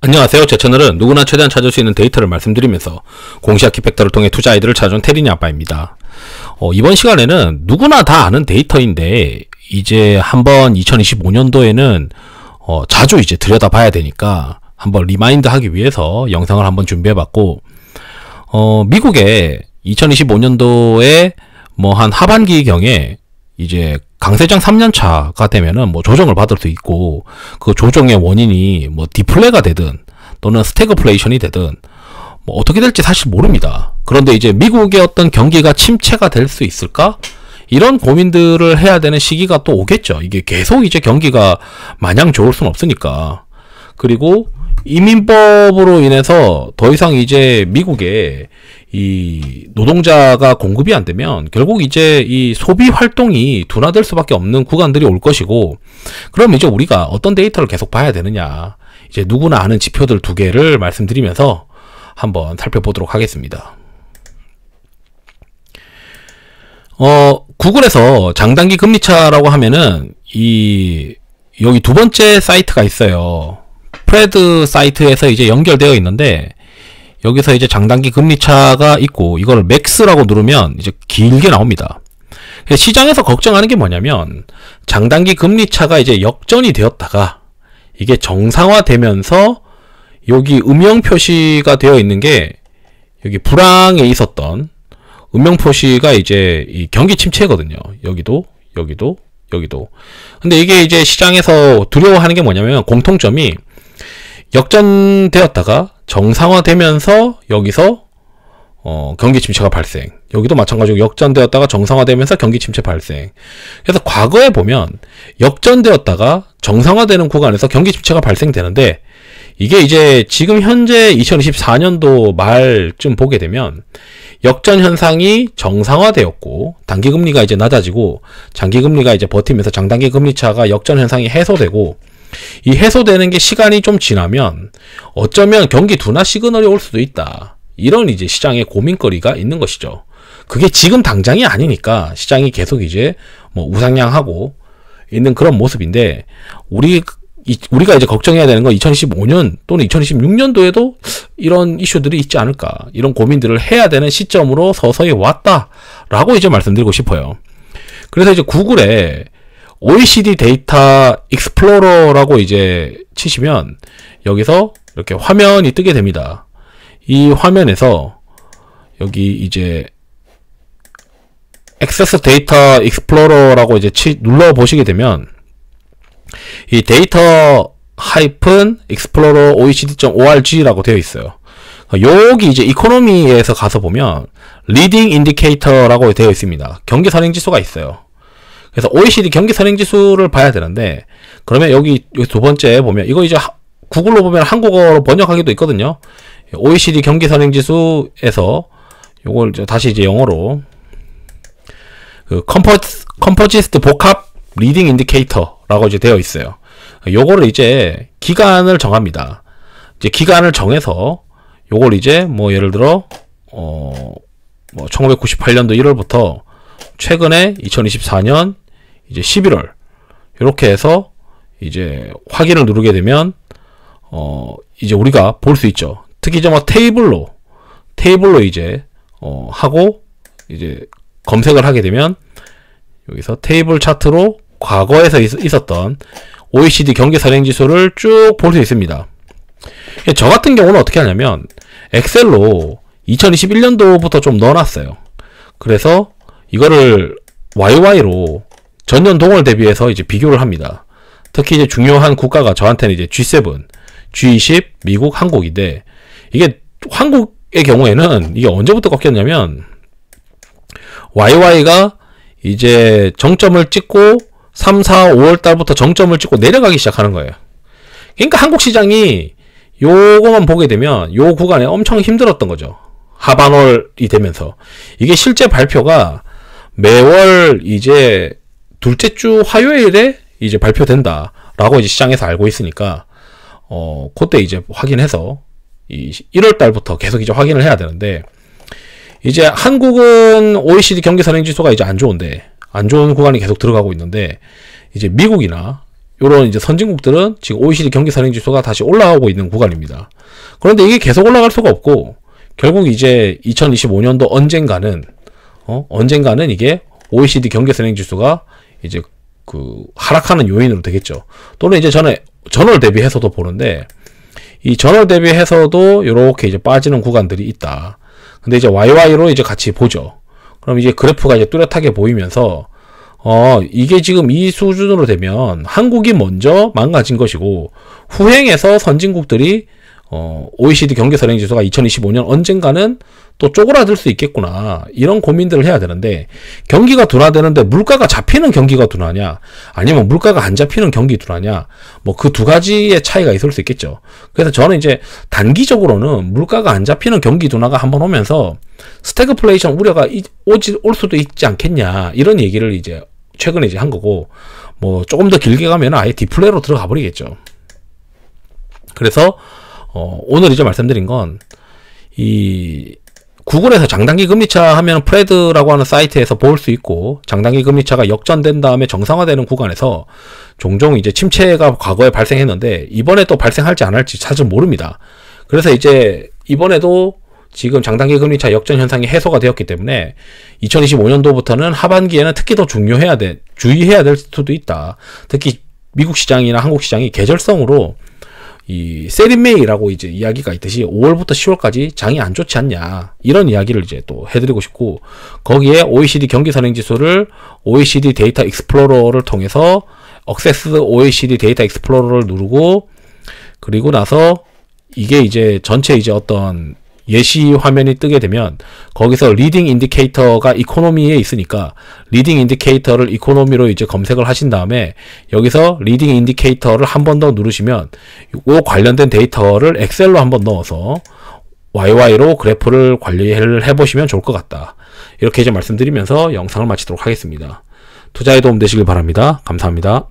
안녕하세요. 제 채널은 누구나 최대한 찾을 수 있는 데이터를 말씀드리면서 공시 아키팩터를 통해 투자 아이디어를 찾아온 테린이 아빠입니다. 이번 시간에는 누구나 다 아는 데이터인데 이제 한번 2025년도에는 자주 이제 들여다봐야 되니까 한번 리마인드 하기 위해서 영상을 한번 준비해봤고, 미국에 2025년도에 뭐 한 하반기경에 이제 강세장 3년차가 되면은 뭐 조정을 받을 수 있고, 그 조정의 원인이 뭐 디플레가 되든 또는 스태그플레이션이 되든 뭐 어떻게 될지 사실 모릅니다. 그런데 이제 미국의 어떤 경기가 침체가 될 수 있을까? 이런 고민들을 해야 되는 시기가 또 오겠죠. 이게 계속 이제 경기가 마냥 좋을 순 없으니까. 그리고 이민법으로 인해서 더 이상 이제 미국에 이 노동자가 공급이 안 되면 결국 이제 이 소비 활동이 둔화될 수밖에 없는 구간들이 올 것이고, 그럼 이제 우리가 어떤 데이터를 계속 봐야 되느냐, 이제 누구나 아는 지표들 두 개를 말씀드리면서 한번 살펴보도록 하겠습니다. 구글에서 장단기 금리차라고 하면은 여기 두 번째 사이트가 있어요. 프레드 사이트에서 이제 연결되어 있는데, 여기서 이제 장단기 금리차가 있고 이거를 맥스라고 누르면 이제 길게 나옵니다. 시장에서 걱정하는 게 뭐냐면, 장단기 금리차가 이제 역전이 되었다가 이게 정상화되면서 여기 음영 표시가 되어 있는 게 여기 불황에 있었던 음영 표시가 이제 이 경기 침체거든요. 여기도. 근데 이게 이제 시장에서 두려워하는 게 뭐냐면, 공통점이 역전되었다가 정상화되면서 여기서 경기 침체가 발생. 여기도 마찬가지로 역전되었다가 정상화되면서 경기 침체 발생. 그래서 과거에 보면 역전되었다가 정상화되는 구간에서 경기 침체가 발생되는데, 이게 이제 지금 현재 2024년도 말쯤 보게 되면 역전 현상이 정상화되었고 단기금리가 이제 낮아지고 장기금리가 이제 버티면서 장단기 금리차가 역전 현상이 해소되고, 이 해소되는 게 시간이 좀 지나면 어쩌면 경기 둔화 시그널이 올 수도 있다. 이런 이제 시장의 고민거리가 있는 것이죠. 그게 지금 당장이 아니니까 시장이 계속 이제 뭐 우상향하고 있는 그런 모습인데, 우리가 이제 걱정해야 되는 건 2025년 또는 2026년도에도 이런 이슈들이 있지 않을까, 이런 고민들을 해야 되는 시점으로 서서히 왔다라고 이제 말씀드리고 싶어요. 그래서 이제 구글에 OECD 데이터 익스플로러라고 이제 치시면 여기서 이렇게 화면이 뜨게 됩니다. 이 화면에서 여기 이제 액세스 데이터 익스플로러라고 이제 눌러 보시게 되면 이 데이터 explorer oecd.org라고 되어 있어요. 여기 이제 이코노미에서 가서 보면 리딩 인디케이터라고 되어 있습니다. 경기 선행 지수가 있어요. 그래서 OECD 경기 선행 지수를 봐야 되는데, 그러면 여기 두 번째 보면 이거 이제 구글로 보면 한국어로 번역하기도 있거든요. OECD 경기 선행 지수에서 요걸 이제 다시 이제 영어로 그 컴포지스트 복합 리딩 인디케이터라고 이제 되어 있어요. 요거를 이제 기간을 정합니다. 이제 기간을 정해서 요걸 이제 뭐 예를 들어 뭐 1998년도 1월부터 최근에 2024년 이제 11월 이렇게 해서 이제 확인을 누르게 되면 이제 우리가 볼 수 있죠. 특히 이제 뭐 테이블로 이제 하고 이제 검색을 하게 되면 여기서 테이블 차트로 과거에서 있었던 OECD 경기 선행 지수를 쭉 볼 수 있습니다. 저 같은 경우는 어떻게 하냐면 엑셀로 2021년도부터 좀 넣어놨어요. 그래서 이거를 YY로 전년 동월 대비해서 이제 비교를 합니다. 특히 이제 중요한 국가가 저한테는 이제 G7, G20, 미국, 한국인데, 이게 한국의 경우에는 이게 언제부터 꺾였냐면 YY가 이제 정점을 찍고 3, 4, 5월 달부터 정점을 찍고 내려가기 시작하는 거예요. 그러니까 한국 시장이 요거만 보게 되면 요 구간에 엄청 힘들었던 거죠. 하반월이 되면서. 이게 실제 발표가 매월 이제 둘째 주 화요일에 이제 발표된다라고 이제 시장에서 알고 있으니까, 그때 이제 확인해서 이 1월 달부터 계속 이제 확인을 해야 되는데, 이제 한국은 OECD 경기 선행 지수가 이제 안 좋은 구간이 계속 들어가고 있는데, 이제 미국이나 요런 이제 선진국들은 지금 OECD 경기 선행 지수가 다시 올라가고 있는 구간입니다. 그런데 이게 계속 올라갈 수가 없고 결국 이제 2025년도 언젠가는 이게 OECD 경기 선행 지수가 이제 그 하락하는 요인으로 되겠죠. 또는 이제 전월 대비해서도 보는데 이 전월 대비해서도 요렇게 이제 빠지는 구간들이 있다. 근데 이제 YY로 이제 같이 보죠. 그럼 이제 그래프가 이제 뚜렷하게 보이면서 이게 지금 이 수준으로 되면 한국이 먼저 망가진 것이고 후행해서 선진국들이 OECD 경기 선행 지수가 2025년 언젠가는 또 쪼그라들 수 있겠구나. 이런 고민들을 해야 되는데 경기가 둔화되는데 물가가 잡히는 경기가 둔화냐 아니면 물가가 안 잡히는 경기 둔화냐 뭐 그 두 가지의 차이가 있을 수 있겠죠. 그래서 저는 이제 단기적으로는 물가가 안 잡히는 경기 둔화가 한번 오면서 스태그플레이션 우려가 올 수도 있지 않겠냐 이런 얘기를 이제 최근에 이제 한 거고 뭐 조금 더 길게 가면 아예 디플레로 들어가 버리겠죠. 그래서 오늘 이제 말씀드린 건 이 구글에서 장단기 금리차 하면 프레드라고 하는 사이트에서 볼 수 있고 장단기 금리차가 역전된 다음에 정상화되는 구간에서 종종 이제 침체가 과거에 발생했는데 이번에 또 발생할지 안 할지 사실 모릅니다. 그래서 이제 이번에도 지금 장단기 금리차 역전 현상이 해소가 되었기 때문에 2025년도부터는 하반기에는 특히 더 주의해야 될 수도 있다. 특히 미국 시장이나 한국 시장이 계절성으로 이 세린메이라고 이제 이야기가 있듯이 5월부터 10월까지 장이 안 좋지 않냐 이런 이야기를 이제 또 해드리고 싶고 거기에 OECD 경기 선행 지수를 OECD 데이터 익스플로러를 통해서 액세스 OECD 데이터 익스플로러를 누르고 그리고 나서 이게 이제 전체 이제 어떤 예시 화면이 뜨게 되면 거기서 리딩 인디케이터가 이코노미에 있으니까 리딩 인디케이터를 이코노미로 이제 검색을 하신 다음에 여기서 리딩 인디케이터를 한 번 더 누르시면 이 관련된 데이터를 엑셀로 한번 넣어서 YY로 그래프를 관리를 해보시면 좋을 것 같다. 이렇게 이제 말씀드리면서 영상을 마치도록 하겠습니다. 투자에 도움 되시길 바랍니다. 감사합니다.